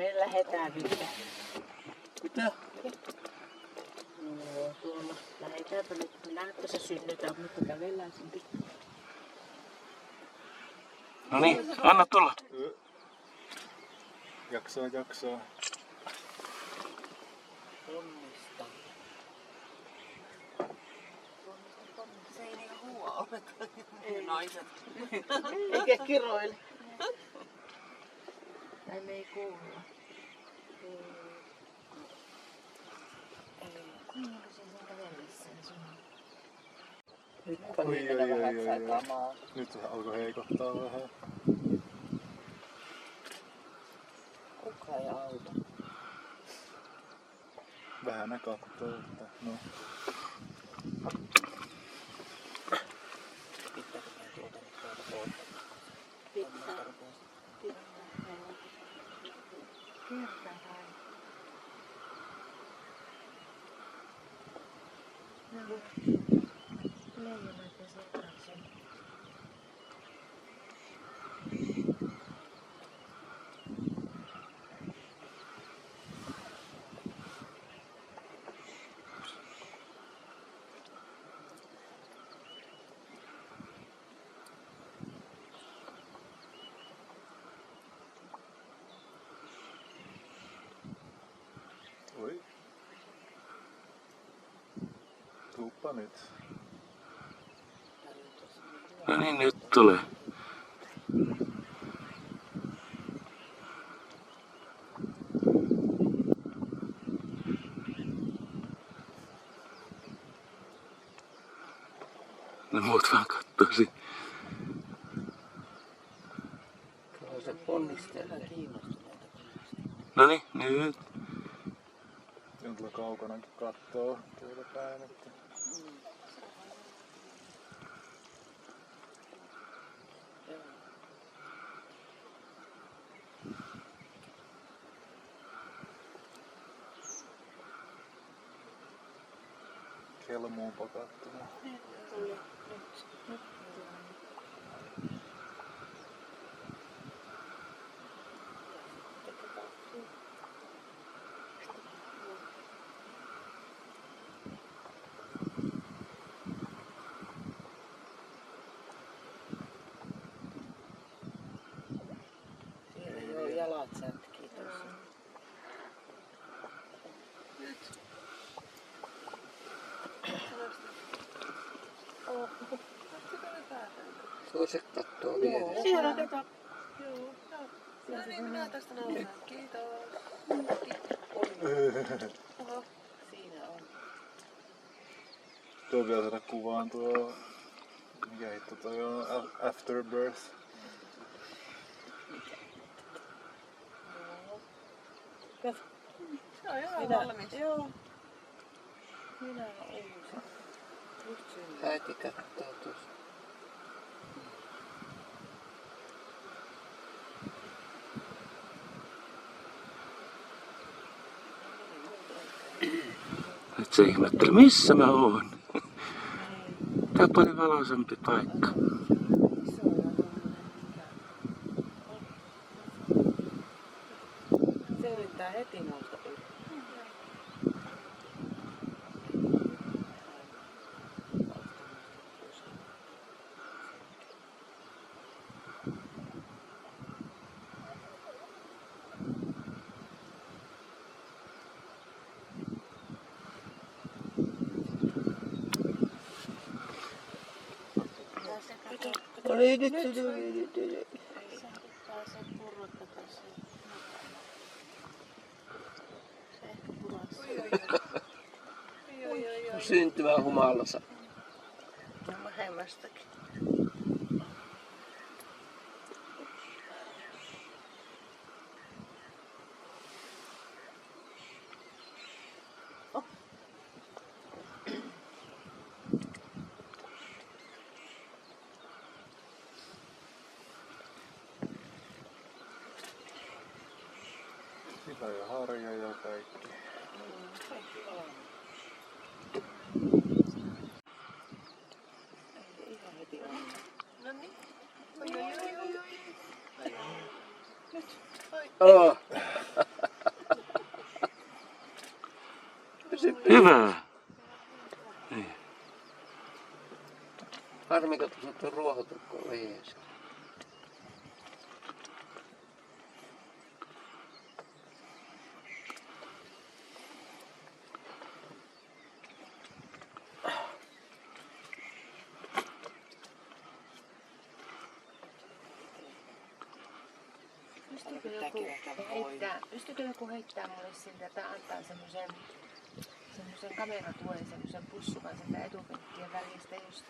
Me lähdetään nyt. Mitä? No tuolla. Lähdetäänpä nyt. Minä että se synnytään, mutta kävellään sen pitää. No niin, anna tulla. Jaksaa. Onnista. Se ei niinku huua ollenkaan. Naiset. Eikä kiroile. Tai me ei kuulla. Kuinka se sen kävellessään sun? Nyt on niin vähän sakamaa. Nyt se alkoi heikottaa vähän. Kuka ei auta. Vähän ne kattoo, että no. Pitääkö mä tuota nyt tuolta pois? Pitää. Kertaa vai? No. Leijonat ja sekaisin. Oi. Tuuppa nyt. No niin, nyt tulee. Ne muut vaan kattoisi. Kyllä se ponnistelee. Kiinnostuneita. No niin, nyt. Siinä tuolla kaukanakin kattoo tuolla päin, että kelmuun pakattuna. Siellä jo jalat sätkii tuossa. Toiset kattoo vieressä. Siellä kato. Joo. No niin, minä tästä nousen. Kiitos. Oho, siinä on. Tuo vielä saada kuvaan tuo, mikä hitto toi on, Afterbirth. Se on ihan valmis. Joo. Minä uusi. Just synnyt. Äiti kattoo tuossa. Nyt se ihmetteli, missä mä oon. Tää on paljon valoisampi paikka. Se yrittää heti nousta yli. Oli nyt se taas se purrokka tässä. Se ehkä purassa. Syntyvä humalassa. Ja vähemmästäkin. Sillä ja harja ja kaikki. Kaikki valmiina. Ei ihan heti aamulla. No niin. Oi. Oh. Hyvä. Harmiko tuossa tuo ruohotukko on jees. Pystyykö joku heittää mulle siltä, että antaa semmoisen kameratuen, semmoisen pussukan sieltä etupenkkien välistä just.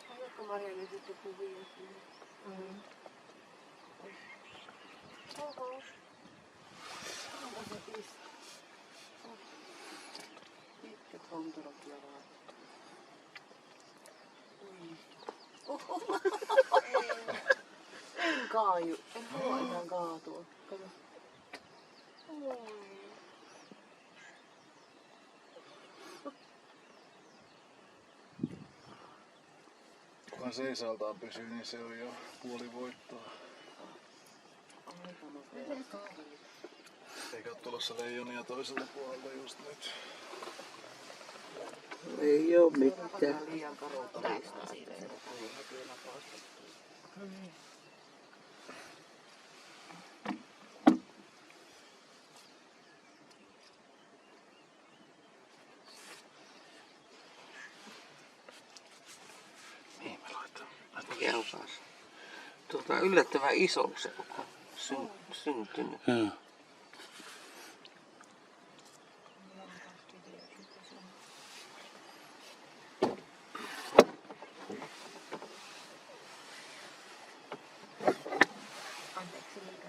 Haluatko Marjani sitten kuvia sinne? Oho. Onko se pistä? Pitkät honturot vaan. En kaaju. En halua ihan kaatua. Kato. Kunhan seisaltaan pysyy, niin se on jo puoli voittoa. Eikä oo tulossa leijonia toiselta puolelta just nyt. Ei oo mitään. Liian karulta näistä siitä. Mihin mä laitan? Keltaas. Yllättävän iso se koko syntynyt. Joo. Anteeksi, mikä